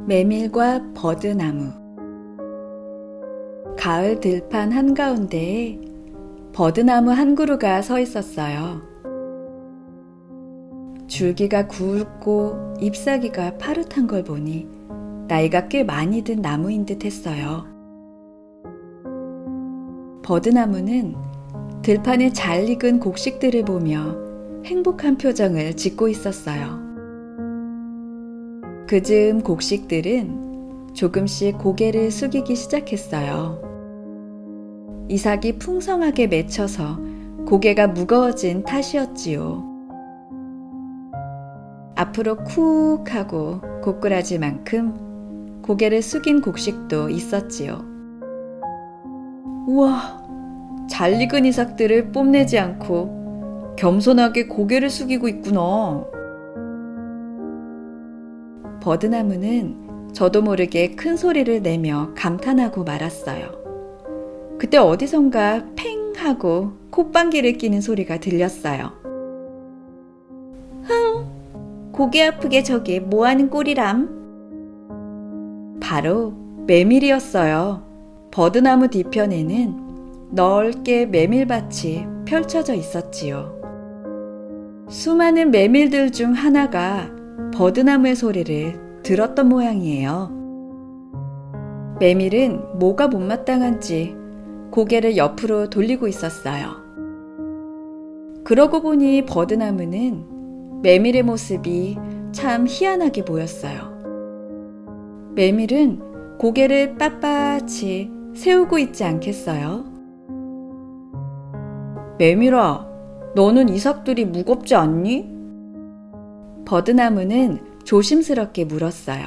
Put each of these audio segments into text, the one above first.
메밀과 버드나무. 가을 들판 한가운데에 버드나무 한 그루가 서 있었어요. 줄기가 굵고 잎사귀가 파릇한 걸 보니 나이가 꽤 많이 든 나무인 듯 했어요. 버드나무는 들판에 잘 익은 곡식들을 보며 행복한 표정을 짓고 있었어요. 그즈음 곡식들은 조금씩 고개를 숙이기 시작했어요. 이삭이 풍성하게 맺혀서 고개가 무거워진 탓이었지요. 앞으로 쿡 하고 고꾸라지만큼 고개를 숙인 곡식도 있었지요. 우와, 잘 익은 이삭들을 뽐내지 않고 겸손하게 고개를 숙이고 있구나. 버드나무는 저도 모르게 큰 소리를 내며 감탄하고 말았어요. 그때 어디선가 팽 하고 콧방귀를 뀌는 소리가 들렸어요. 흥! 고개 아프게 저게 뭐하는 꼴이람? 바로 메밀이었어요. 버드나무 뒤편에는 넓게 메밀밭이 펼쳐져 있었지요. 수많은 메밀들 중 하나가 버드나무의 소리를 들었던 모양이에요. 메밀은 뭐가 못마땅한지 고개를 옆으로 돌리고 있었어요. 그러고 보니 버드나무는 메밀의 모습이 참 희한하게 보였어요. 메밀은 고개를 빳빳이 세우고 있지 않겠어요? 메밀아, 너는 이삭들이 무겁지 않니? 버드나무는 조심스럽게 물었어요.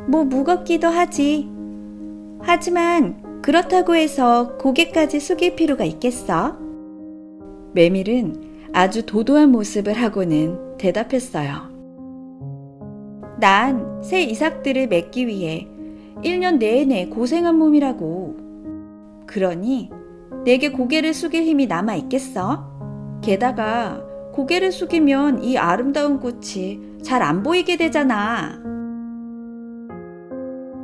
뭐 무겁기도 하지. 하지만 그렇다고 해서 고개까지 숙일 필요가 있겠어? 메밀은 아주 도도한 모습을 하고는 대답했어요. 난 새 이삭들을 맺기 위해 1년 내내 고생한 몸이라고. 그러니 내게 고개를 숙일 힘이 남아 있겠어? 게다가 고개를 숙이면 이 아름다운 꽃이 잘 안 보이게 되잖아.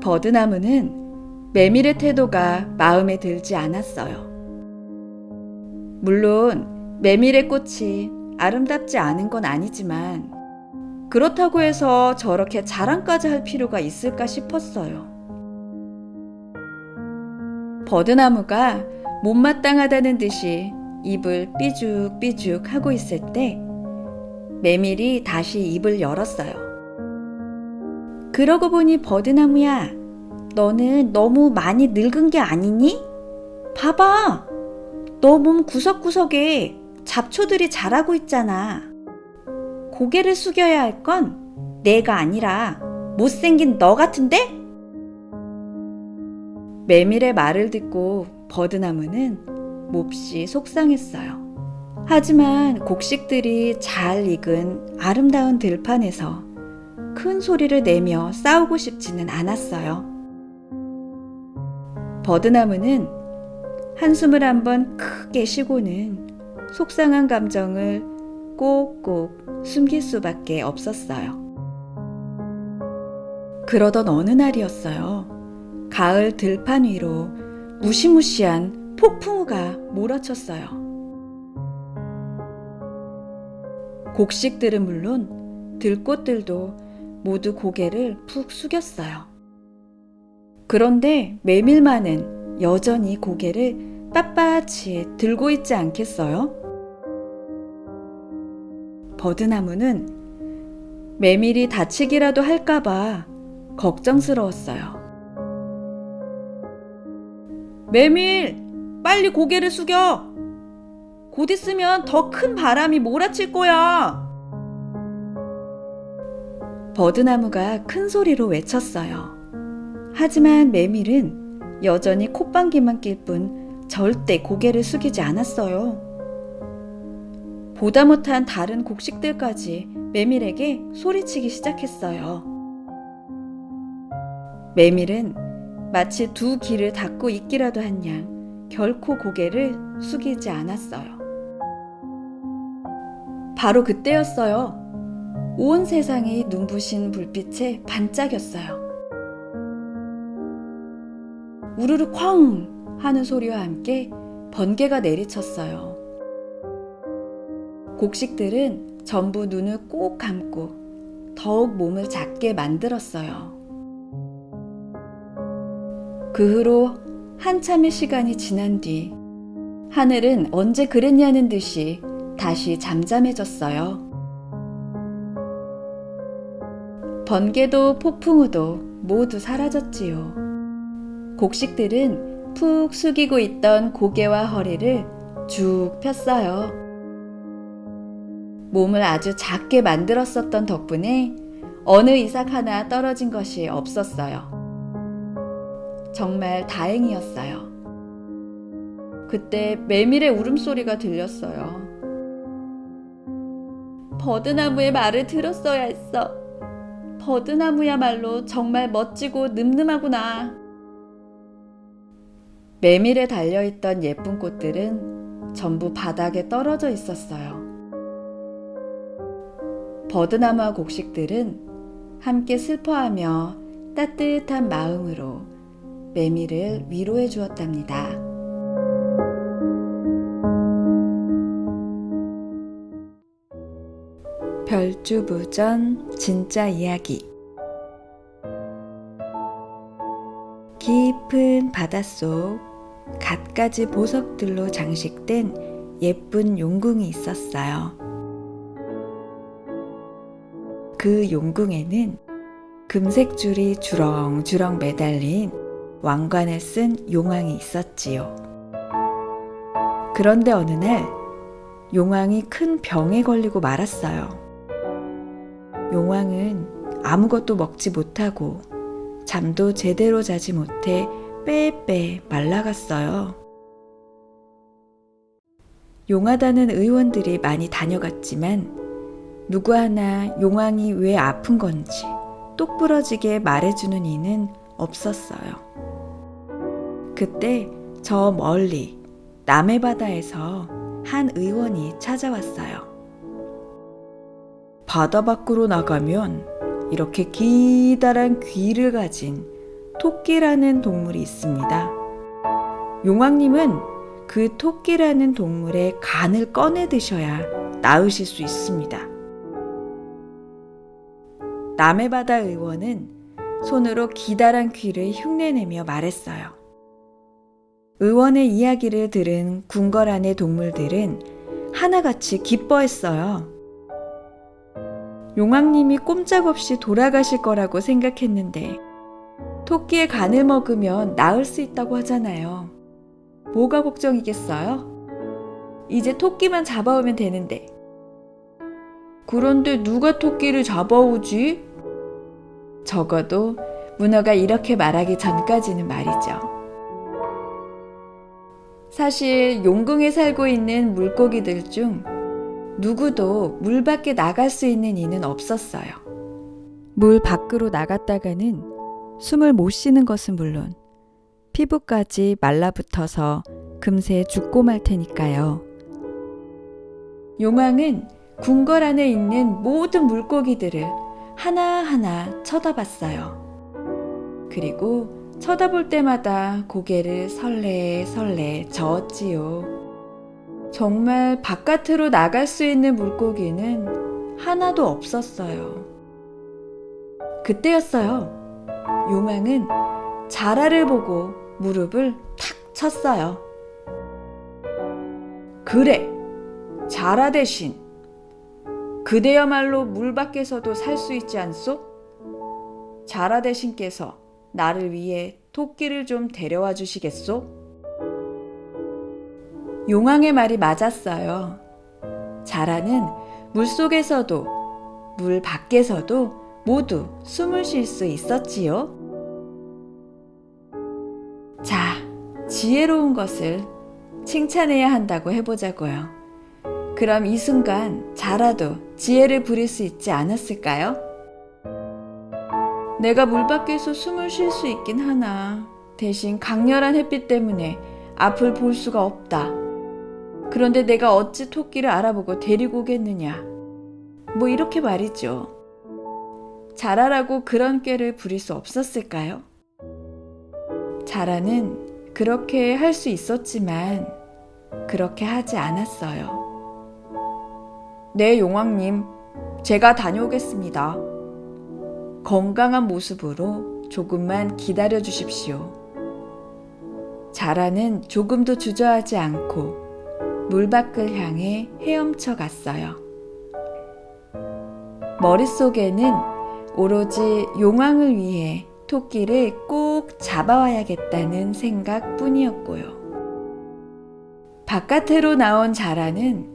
버드나무는 메밀의 태도가 마음에 들지 않았어요. 물론 메밀의 꽃이 아름답지 않은 건 아니지만 그렇다고 해서 저렇게 자랑까지 할 필요가 있을까 싶었어요. 버드나무가 못마땅하다는 듯이 입을 삐죽삐죽 하고 있을 때 메밀이 다시 입을 열었어요. 그러고 보니 버드나무야, 너는 너무 많이 늙은 게 아니니? 봐봐, 너 몸 구석구석에 잡초들이 자라고 있잖아. 고개를 숙여야 할 건 내가 아니라 못생긴 너 같은데? 메밀의 말을 듣고 버드나무는 몹시 속상했어요. 하지만 곡식들이 잘 익은 아름다운 들판에서 큰 소리를 내며 싸우고 싶지는 않았어요. 버드나무는 한숨을 한번 크게 쉬고는 속상한 감정을 꼭꼭 숨길 수밖에 없었어요. 그러던 어느 날이었어요. 가을 들판 위로 무시무시한 폭풍우가 몰아쳤어요. 곡식들은 물론 들꽃들도 모두 고개를 푹 숙였어요. 그런데 메밀만은 여전히 고개를 빳빳이 들고 있지 않겠어요? 버드나무는 메밀이 다치기라도 할까봐 걱정스러웠어요. 메밀! 빨리 고개를 숙여! 곧 있으면 더 큰 바람이 몰아칠 거야! 버드나무가 큰 소리로 외쳤어요. 하지만 메밀은 여전히 콧방귀만 낄 뿐 절대 고개를 숙이지 않았어요. 보다 못한 다른 곡식들까지 메밀에게 소리치기 시작했어요. 메밀은 마치 두 귀를 닫고 있기라도 한 양 결코 고개를 숙이지 않았어요. 바로 그때였어요. 온 세상이 눈부신 불빛에 반짝였어요. 우르르 쾅 하는 소리와 함께 번개가 내리쳤어요. 곡식들은 전부 눈을 꼭 감고 더욱 몸을 작게 만들었어요. 그 후로 한참의 시간이 지난 뒤 하늘은 언제 그랬냐는 듯이 다시 잠잠해졌어요. 번개도 폭풍우도 모두 사라졌지요. 곡식들은 푹 숙이고 있던 고개와 허리를 쭉 폈어요. 몸을 아주 작게 만들었었던 덕분에 어느 이삭 하나 떨어진 것이 없었어요. 정말 다행이었어요. 그때 메밀의 울음소리가 들렸어요. 버드나무의 말을 들었어야 했어. 버드나무야말로 정말 멋지고 늠름하구나. 메밀에 달려있던 예쁜 꽃들은 전부 바닥에 떨어져 있었어요. 버드나무와 곡식들은 함께 슬퍼하며 따뜻한 마음으로 메밀을 위로해 주었답니다. 별주부전 진짜 이야기. 깊은 바닷속 갖가지 보석들로 장식된 예쁜 용궁이 있었어요. 그 용궁에는 금색 줄이 주렁주렁 매달린 왕관을 쓴 용왕이 있었지요. 그런데 어느 날 용왕이 큰 병에 걸리고 말았어요. 용왕은 아무것도 먹지 못하고 잠도 제대로 자지 못해 빼빼 말라갔어요. 용하다는 의원들이 많이 다녀갔지만 누구 하나 용왕이 왜 아픈 건지 똑부러지게 말해주는 이는 없었어요. 그때 저 멀리 남해 바다에서 한 의원이 찾아왔어요. 바다 밖으로 나가면 이렇게 기다란 귀를 가진 토끼라는 동물이 있습니다. 용왕님은 그 토끼라는 동물의 간을 꺼내 드셔야 나으실 수 있습니다. 남해바다 의원은 손으로 기다란 귀를 흉내내며 말했어요. 의원의 이야기를 들은 궁궐 안의 동물들은 하나같이 기뻐했어요. 용왕님이 꼼짝없이 돌아가실 거라고 생각했는데 토끼의 간을 먹으면 나을 수 있다고 하잖아요. 뭐가 걱정이겠어요? 이제 토끼만 잡아오면 되는데. 그런데 누가 토끼를 잡아오지? 적어도 문어가 이렇게 말하기 전까지는 말이죠. 사실 용궁에 살고 있는 물고기들 중 누구도 물 밖에 나갈 수 있는 이는 없었어요. 물 밖으로 나갔다가는 숨을 못 쉬는 것은 물론 피부까지 말라붙어서 금세 죽고 말 테니까요. 용왕은 궁궐 안에 있는 모든 물고기들을 하나하나 쳐다봤어요. 그리고 쳐다볼 때마다 고개를 설레설레 저었지요. 정말 바깥으로 나갈 수 있는 물고기는 하나도 없었어요. 그때였어요. 용왕은 자라를 보고 무릎을 탁 쳤어요. 그래, 자라 대신 그대야말로 물 밖에서도 살 수 있지 않소? 자라 대신께서 나를 위해 토끼를 좀 데려와 주시겠소? 용왕의 말이 맞았어요. 자라는 물속에서도 물 밖에서도 모두 숨을 쉴 수 있었지요. 자, 지혜로운 것을 칭찬해야 한다고 해보자고요. 그럼 이 순간 자라도 지혜를 부릴 수 있지 않았을까요? 내가 물 밖에서 숨을 쉴 수 있긴 하나 대신 강렬한 햇빛 때문에 앞을 볼 수가 없다. 그런데 내가 어찌 토끼를 알아보고 데리고 오겠느냐. 뭐 이렇게 말이죠. 자라라고 그런 꾀를 부릴 수 없었을까요? 자라는 그렇게 할 수 있었지만 그렇게 하지 않았어요. 네, 용왕님. 제가 다녀오겠습니다. 건강한 모습으로 조금만 기다려 주십시오. 자라는 조금도 주저하지 않고 물 밖을 향해 헤엄쳐 갔어요. 머릿속에는 오로지 용왕을 위해 토끼를 꼭 잡아와야겠다는 생각뿐이었고요. 바깥으로 나온 자라는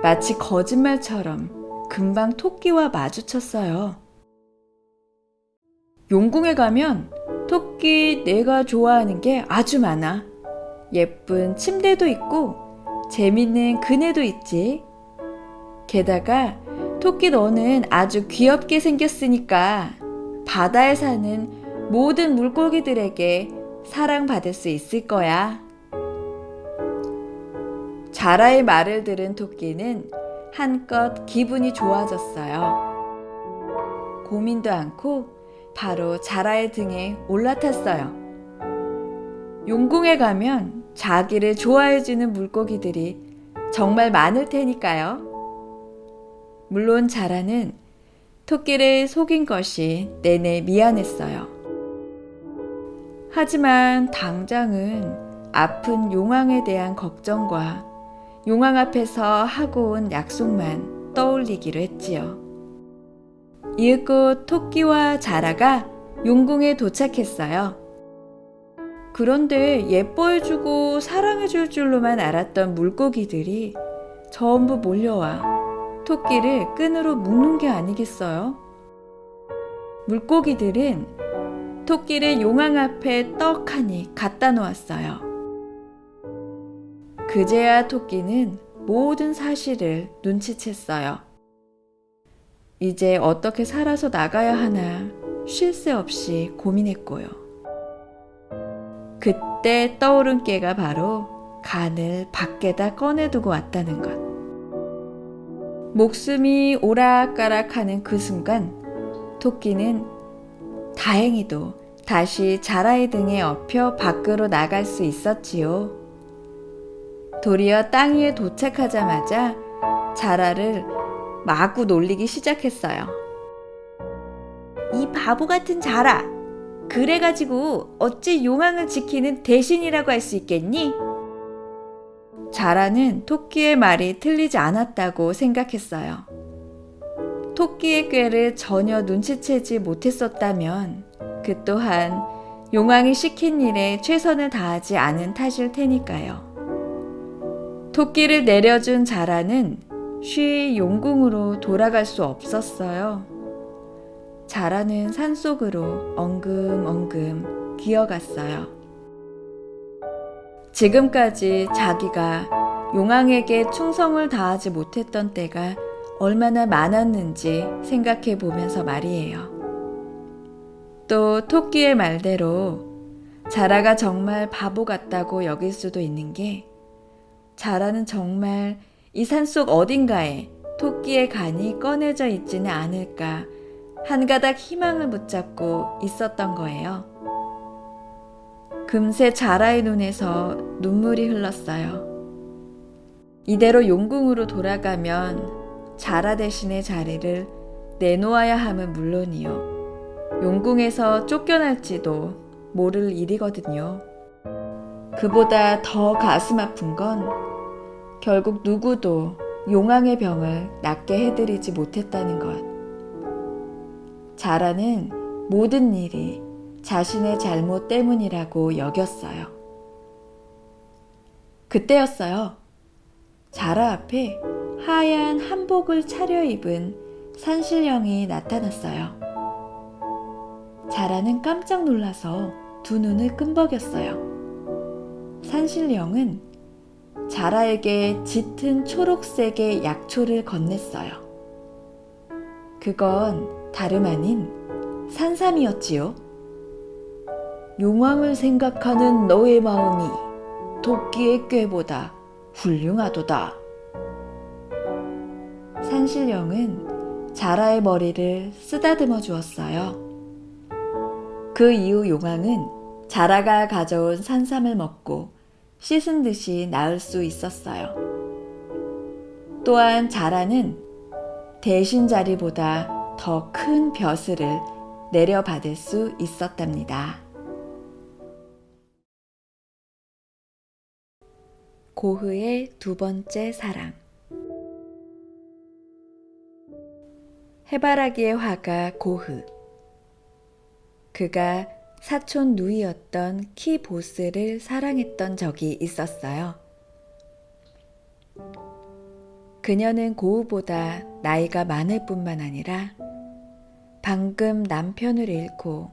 마치 거짓말처럼 금방 토끼와 마주쳤어요. 용궁에 가면 토끼 내가 좋아하는 게 아주 많아. 예쁜 침대도 있고 재밌는 그네도 있지. 게다가 토끼 너는 아주 귀엽게 생겼으니까 바다에 사는 모든 물고기들에게 사랑받을 수 있을 거야. 자라의 말을 들은 토끼는 한껏 기분이 좋아졌어요. 고민도 않고 바로 자라의 등에 올라탔어요. 용궁에 가면 자기를 좋아해주는 물고기들이 정말 많을 테니까요. 물론 자라는 토끼를 속인 것이 내내 미안했어요. 하지만 당장은 아픈 용왕에 대한 걱정과 용왕 앞에서 하고 온 약속만 떠올리기로 했지요. 이윽고 토끼와 자라가 용궁에 도착했어요. 그런데 예뻐해주고 사랑해줄 줄로만 알았던 물고기들이 전부 몰려와 토끼를 끈으로 묶는 게 아니겠어요? 물고기들은 토끼를 용왕 앞에 떡하니 갖다 놓았어요. 그제야 토끼는 모든 사실을 눈치챘어요. 이제 어떻게 살아서 나가야 하나 쉴 새 없이 고민했고요. 그때 떠오른 깨가 바로 간을 밖에다 꺼내두고 왔다는 것. 목숨이 오락가락하는 그 순간 토끼는 다행히도 다시 자라의 등에 업혀 밖으로 나갈 수 있었지요. 도리어 땅 위에 도착하자마자 자라를 마구 놀리기 시작했어요. 이 바보 같은 자라! 그래가지고 어찌 용왕을 지키는 대신이라고 할 수 있겠니? 자라는 토끼의 말이 틀리지 않았다고 생각했어요. 토끼의 꾀를 전혀 눈치채지 못했었다면 그 또한 용왕이 시킨 일에 최선을 다하지 않은 탓일 테니까요. 토끼를 내려준 자라는 쉬이 용궁으로 돌아갈 수 없었어요. 자라는 산속으로 엉금엉금 기어갔어요. 지금까지 자기가 용왕에게 충성을 다하지 못했던 때가 얼마나 많았는지 생각해 보면서 말이에요. 또 토끼의 말대로 자라가 정말 바보 같다고 여길 수도 있는 게 자라는 정말 이 산속 어딘가에 토끼의 간이 꺼내져 있지는 않을까 한 가닥 희망을 붙잡고 있었던 거예요. 금세 자라의 눈에서 눈물이 흘렀어요. 이대로 용궁으로 돌아가면 자라 대신의 자리를 내놓아야 함은 물론이요. 용궁에서 쫓겨날지도 모를 일이거든요. 그보다 더 가슴 아픈 건 결국 누구도 용왕의 병을 낫게 해드리지 못했다는 것. 자라는 모든 일이 자신의 잘못 때문이라고 여겼어요. 그때였어요. 자라 앞에 하얀 한복을 차려입은 산신령이 나타났어요. 자라는 깜짝 놀라서 두 눈을 끔벅였어요. 산신령은 자라에게 짙은 초록색의 약초를 건넸어요. 그건 다름 아닌 산삼이었지요. 용왕을 생각하는 너의 마음이 토끼의 꾀보다 훌륭하도다. 산신령은 자라의 머리를 쓰다듬어 주었어요. 그 이후 용왕은 자라가 가져온 산삼을 먹고 씻은 듯이 나을 수 있었어요. 또한 자라는 대신 자리보다 더 큰 벼슬을 내려받을 수 있었답니다. 고흐의 두 번째 사랑. 해바라기의 화가 고흐. 그가 사촌 누이였던 키 보스를 사랑했던 적이 있었어요. 그녀는 고흐보다 나이가 많을 뿐만 아니라 방금 남편을 잃고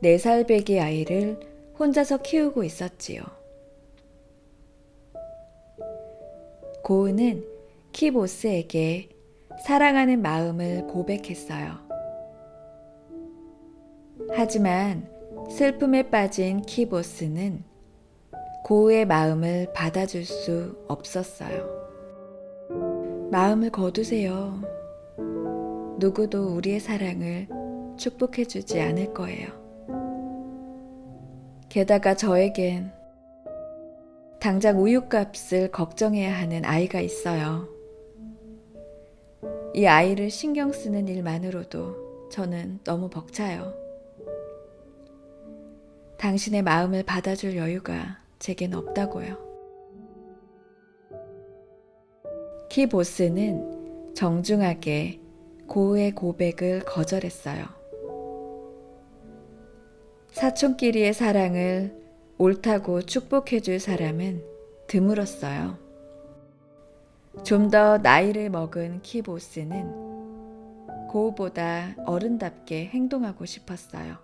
4살 배기 아이를 혼자서 키우고 있었지요. 고흐는 키 보스에게 사랑하는 마음을 고백했어요. 하지만 슬픔에 빠진 키 보스는 고흐의 마음을 받아줄 수 없었어요. 마음을 거두세요. 누구도 우리의 사랑을 축복해주지 않을 거예요. 게다가 저에겐 당장 우유값을 걱정해야 하는 아이가 있어요. 이 아이를 신경 쓰는 일만으로도 저는 너무 벅차요. 당신의 마음을 받아줄 여유가 제겐 없다고요. 키 보스는 정중하게 고흐의 고백을 거절했어요. 사촌끼리의 사랑을 옳다고 축복해줄 사람은 드물었어요. 좀 더 나이를 먹은 키 보스는 고흐보다 어른답게 행동하고 싶었어요.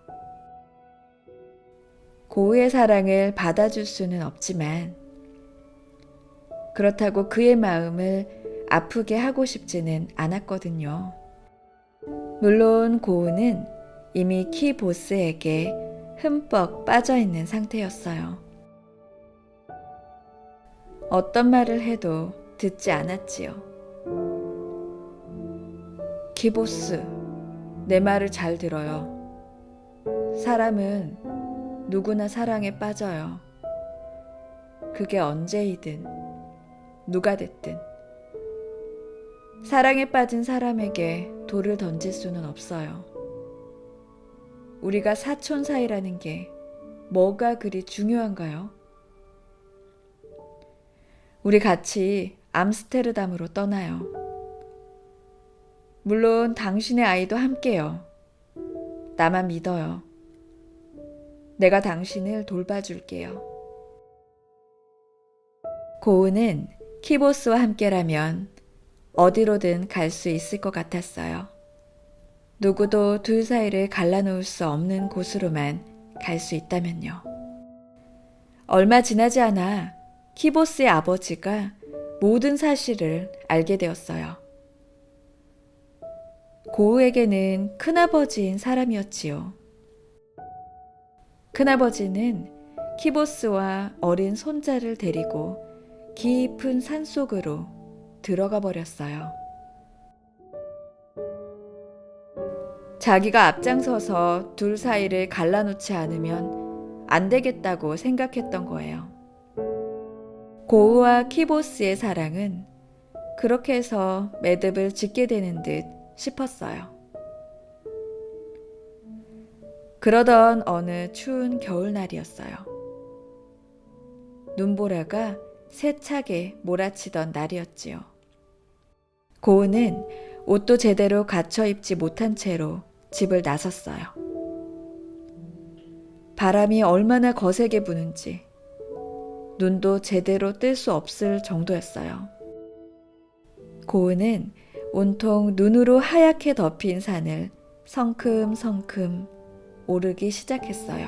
고흐의 사랑을 받아줄 수는 없지만 그렇다고 그의 마음을 아프게 하고 싶지는 않았거든요. 물론 고흐는 이미 키 보스에게 흠뻑 빠져있는 상태였어요. 어떤 말을 해도 듣지 않았지요. 키 보스, 내 말을 잘 들어요. 사람은 누구나 사랑에 빠져요. 그게 언제이든 누가 됐든 사랑에 빠진 사람에게 돌을 던질 수는 없어요. 우리가 사촌 사이라는 게 뭐가 그리 중요한가요? 우리 같이 암스테르담으로 떠나요. 물론 당신의 아이도 함께요. 나만 믿어요. 내가 당신을 돌봐줄게요. 고흐는 키보스와 함께라면 어디로든 갈 수 있을 것 같았어요. 누구도 둘 사이를 갈라놓을 수 없는 곳으로만 갈 수 있다면요. 얼마 지나지 않아 키보스의 아버지가 모든 사실을 알게 되었어요. 고흐에게는 큰아버지인 사람이었지요. 큰아버지는 키보스와 어린 손자를 데리고 깊은 산속으로 들어가 버렸어요. 자기가 앞장서서 둘 사이를 갈라놓지 않으면 안 되겠다고 생각했던 거예요. 고흐와 키보스의 사랑은 그렇게 해서 매듭을 짓게 되는 듯 싶었어요. 그러던 어느 추운 겨울날이었어요. 눈보라가 세차게 몰아치던 날이었지요. 고흐는 옷도 제대로 갖춰 입지 못한 채로 집을 나섰어요. 바람이 얼마나 거세게 부는지 눈도 제대로 뜰 수 없을 정도였어요. 고흐는 온통 눈으로 하얗게 덮인 산을 성큼성큼 오르기 시작했어요.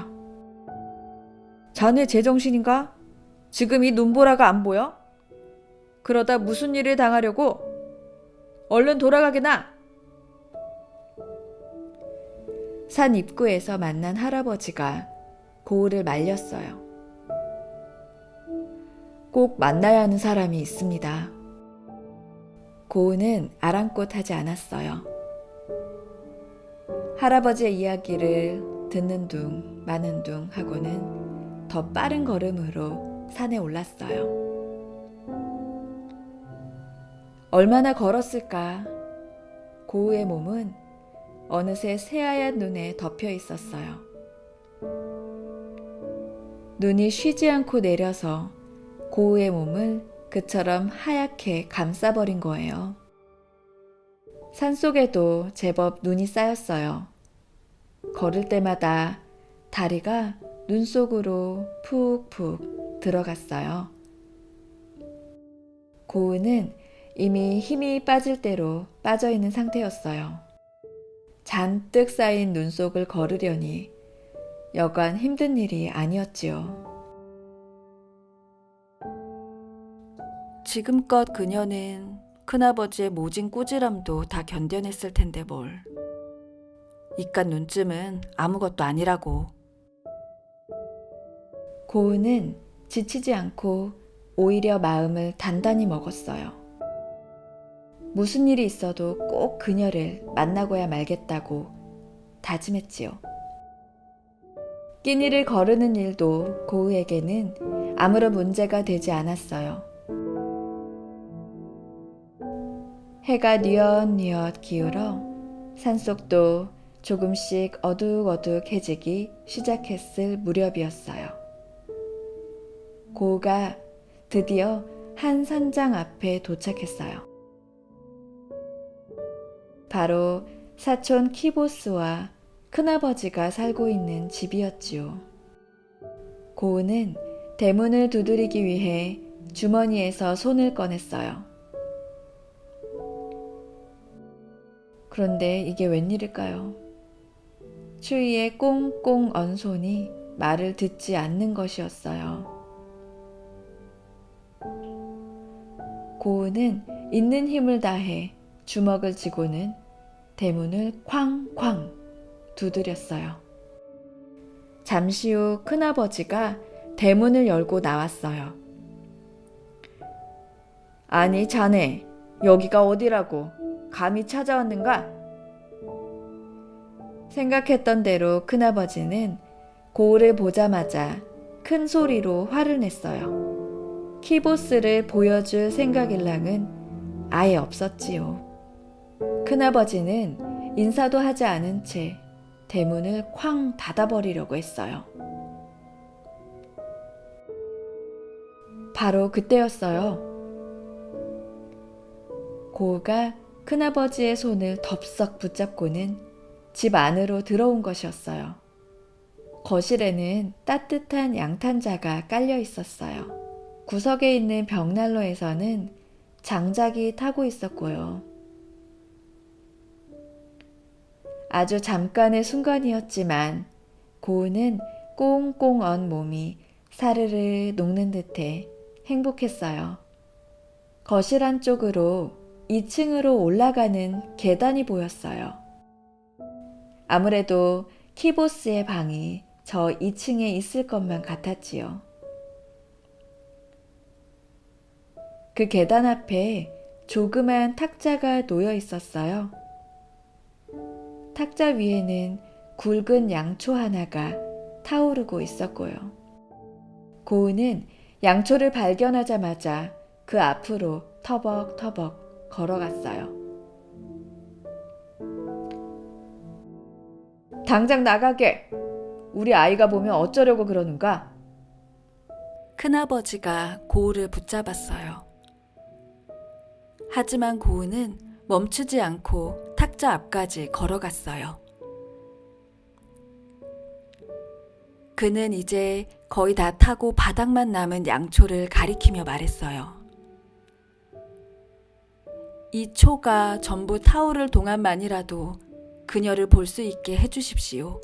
자네 제정신인가? 지금 이 눈보라가 안 보여? 그러다 무슨 일을 당하려고? 얼른 돌아가게나! 산 입구에서 만난 할아버지가 고흐를 말렸어요. 꼭 만나야 하는 사람이 있습니다. 고흐는 아랑곳하지 않았어요. 할아버지의 이야기를 듣는 둥 마는 둥 하고는 더 빠른 걸음으로 산에 올랐어요. 얼마나 걸었을까? 고우의 몸은 어느새 새하얀 눈에 덮여 있었어요. 눈이 쉬지 않고 내려서 고우의 몸을 그처럼 하얗게 감싸버린 거예요. 산속에도 제법 눈이 쌓였어요. 걸을 때마다 다리가 눈 속으로 푹푹 들어갔어요. 고우는 이미 힘이 빠질 대로 빠져있는 상태였어요. 잔뜩 쌓인 눈 속을 걸으려니 여간 힘든 일이 아니었지요. 지금껏 그녀는 큰아버지의 모진 꾸지람도 다 견뎌냈을 텐데 뭘. 이깟 눈쯤은 아무것도 아니라고. 고은은 지치지 않고 오히려 마음을 단단히 먹었어요. 무슨 일이 있어도 꼭 그녀를 만나고야 말겠다고 다짐했지요. 끼니를 거르는 일도 고우에게는 아무런 문제가 되지 않았어요. 해가 뉘엿뉘엿 기울어 산속도 조금씩 어둑어둑해지기 시작했을 무렵이었어요. 고우가 드디어 한 산장 앞에 도착했어요. 바로 사촌 키보스와 큰아버지가 살고 있는 집이었지요. 고우는 대문을 두드리기 위해 주머니에서 손을 꺼냈어요. 그런데 이게 웬일일까요? 추위에 꽁꽁 언 손이 말을 듣지 않는 것이었어요. 고우는 있는 힘을 다해 주먹을 쥐고는 대문을 쾅쾅 두드렸어요. 잠시 후 큰아버지가 대문을 열고 나왔어요. 아니 자네, 여기가 어디라고? 감히 찾아왔는가? 생각했던 대로 큰아버지는 고우를 보자마자 큰 소리로 화를 냈어요. 키보스를 보여줄 생각일랑은 아예 없었지요. 큰아버지는 인사도 하지 않은 채 대문을 쾅 닫아버리려고 했어요. 바로 그때였어요. 고우가 큰아버지의 손을 덥석 붙잡고는 집 안으로 들어온 것이었어요. 거실에는 따뜻한 양탄자가 깔려 있었어요. 구석에 있는 벽난로에서는 장작이 타고 있었고요. 아주 잠깐의 순간이었지만 고우는 꽁꽁 언 몸이 사르르 녹는 듯해 행복했어요. 거실 안쪽으로 2층으로 올라가는 계단이 보였어요. 아무래도 키보스의 방이 저 2층에 있을 것만 같았지요. 그 계단 앞에 조그만 탁자가 놓여 있었어요. 탁자 위에는 굵은 양초 하나가 타오르고 있었고요. 고우는 양초를 발견하자마자 그 앞으로 터벅터벅 걸어갔어요. 당장 나가게! 우리 아이가 보면 어쩌려고 그러는가? 큰아버지가 고우를 붙잡았어요. 하지만 고우는 멈추지 않고 탁자 앞까지 걸어갔어요. 그는 이제 거의 다 타고 바닥만 남은 양초를 가리키며 말했어요. 이 초가 전부 타오를 동안만이라도 그녀를 볼 수 있게 해주십시오.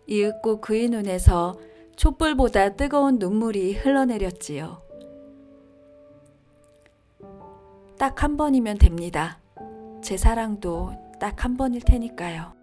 이윽고 그의 눈에서 촛불보다 뜨거운 눈물이 흘러내렸지요. 딱 한 번이면 됩니다. 제 사랑도 딱 한 번일 테니까요.